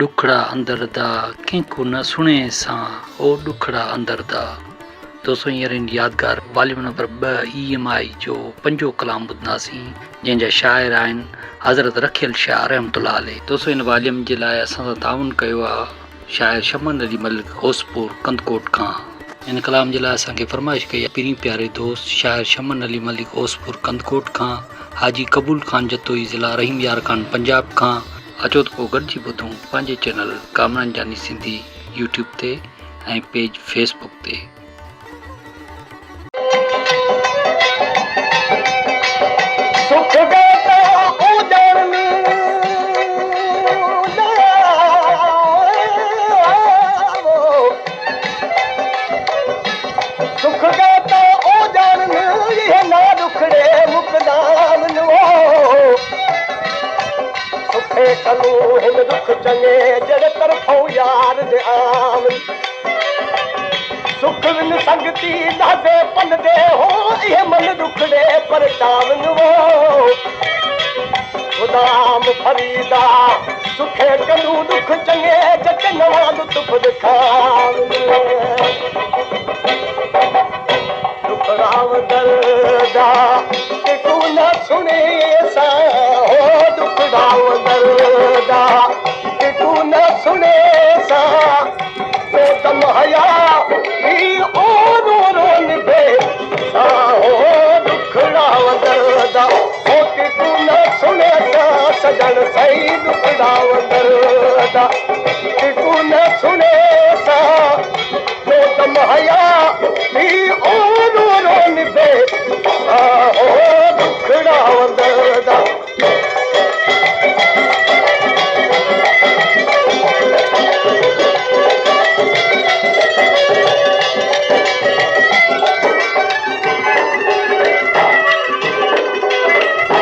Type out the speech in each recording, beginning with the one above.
ॾुखड़ा अंदर दा कंहिंखो न सुणे सां ओ ॾुखड़ा अंदर दा। दोस्तों हींअर इन यादगार वॉल्यूम नंबर 2 EMI जो 5 कलाम ॿुधंदासीं जंहिंजा शाइर आहिनि हज़रत रखियल शाह रहमतुल्लाह अलैह। दोस्तों इन वॉल्यूम जे लाइ असां सां ताउन कयो आहे शाइर शमन अली मलिक होसपुर कंदकोट खां। इन कलाम जे लाइ असांखे फरमाइश कई आहे पहिरीं प्यारे दोस्त शाइर शमन अली मलिक होसपुर कंदकोट खां, हाजी कबूल खान जतोई ज़िला रहीम यार खान पंजाब खां। अचो त पोइ गॾिजी ॿुधूं पंहिंजे चैनल कामरान जानी सिंधी यूट्यूब ते ऐं पेज फेसबुक ते। कलू हिन दुख चङे जड़े तरफों यार दे आम सुख विन संगती दादे पन दे हो ये मन दुखड़े पर टावन वो खुदाम फरीदा सुखे कलू दुख चङे जट नवा लुत्फ दिखावन दुखड़ाव दर्दा के तू न सुने सा हो दुखड़ाव दर्दा के तू न सुने सा तो दम हया ई ओ रो रो निभे सा हो दुखड़ाव दर्दा हो के तू न सुने सा सजन सही दुखड़ाव दर्दा के तू न सुने सा तो दम हया ई ओ रो रो निभे सा हो दुखड़ाव दर्दा।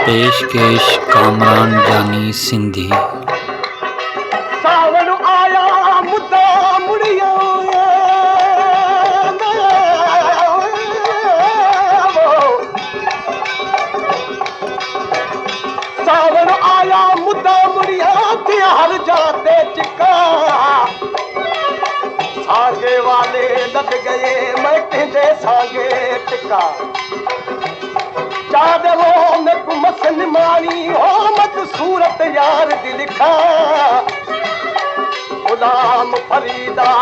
पेशकेश कामरान जानी सिंधी। सावन आया मुद्दा मुड़िया सावन आया मुद्दा मुड़िया हर जाते चिका सागे वाले लग गए मैं कहते सागे टिका चाँद वो में कुमसन मानी हो मत सूरत यार दिल खा गुलाम फरीदा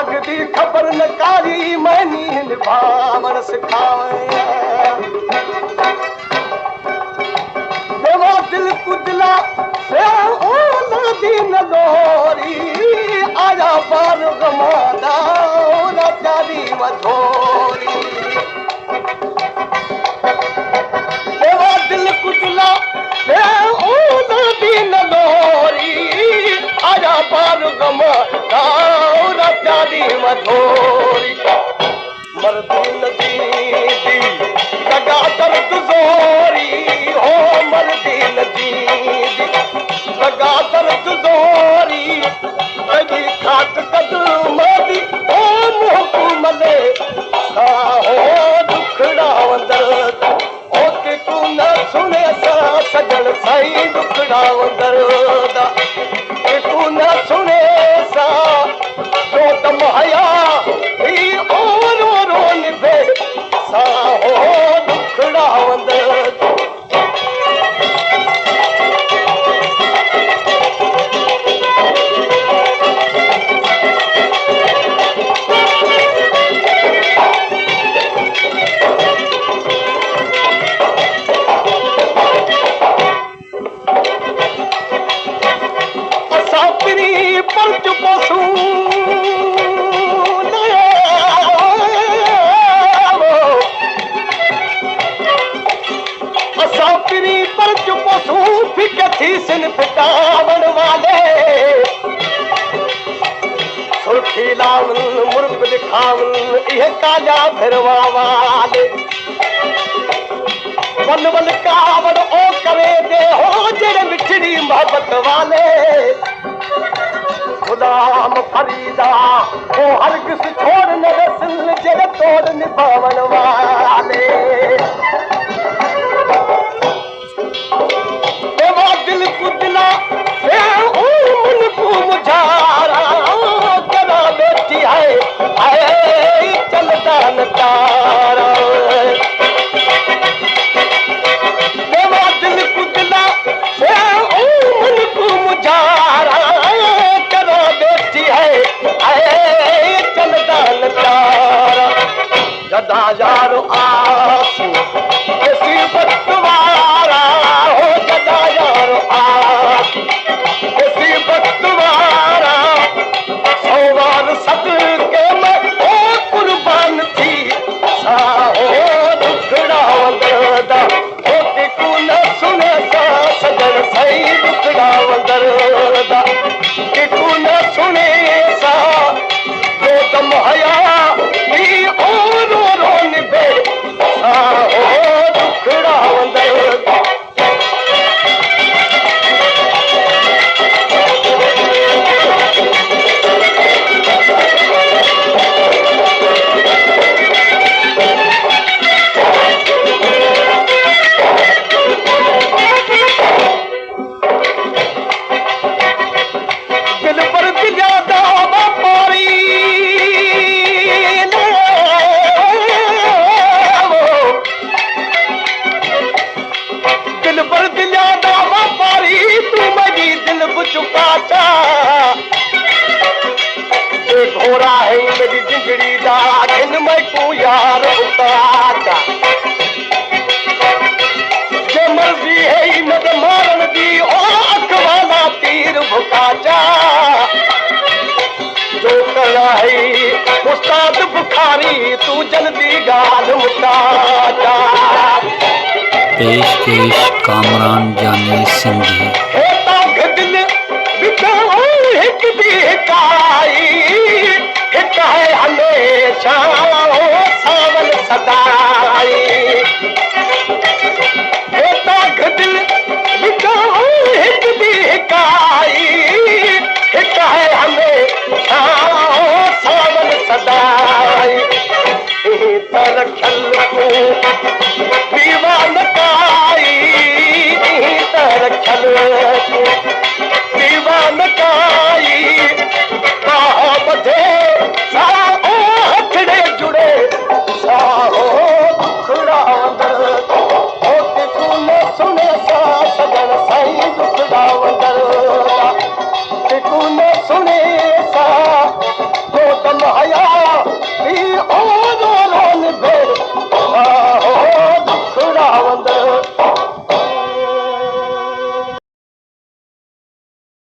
अगदी खबर न कारी मैनी निभावन सिखावे देवा दिल कुदला से ओ नदी न लोरी आया बार गमादा ना प्यारी मधोरी दिल कुचला ओ नदी न लोरी आजा बार गमा गाँव प्यारी मधोरी मर्दी नदी दी लगा दर्द जोरी हो मर्दी नदी दी लगा दर्द जोरी लगी खाक कदम दी ओ मुँह मले सा हो दुखड़ा दर्द सुने सा सजन साई दुखड़ा दर्दा तू न सुने सा तो दम हया ई ओ रो रो निभे सा हो दुखड़ा दर्दा। सिन पिटावन वाले सुर्खी लावन मुर्ग दिखावन ये काजा फिरवा वाले वन वन कावड़ ओ करे दे हो जेड़े मिठड़ी मोहब्बत वाले गुलाम फरीदा ओ हर किस छोड़ न रसल जेड़े तोड़ निभावन वाले दिल कुदला ओ मन को मुझे यारो आस ऐसी बदवारा हो गदा यारो आस ऐसी बदवारा सोवार सदके मैं ओ कुर्बान थी सा हो दुखड़ा वंदरदा हो के को न सुने सा सजन सही दुखड़ा वंदरदा के को न सुने सा दो दम हया नी ओ रो रो निभे सा हो दुखड़ा वंदरदा दिल पर दिलादा पारी दिल पर दिलादा पारी तू मेरी दिल बुचुका चा ये घोड़ा है मेरी जिंदड़ी दा दिन मैं को यार उतारा जे मर्जी है इनद मारन दी ओ अखवाना तीर भुकाचा जो कला है उस्ताद बुखारी तू जल्दी गाल मुकाचा पेशकेश कामरान जानी सिंधी हे ताक दिल बिताओ एक भी हिकाई हिक है हमेशा हो सावन सदाई हे ताक दिल बिताओ एक भी हिकाई हिक है हमेशा हो सावन सदाई तर खल को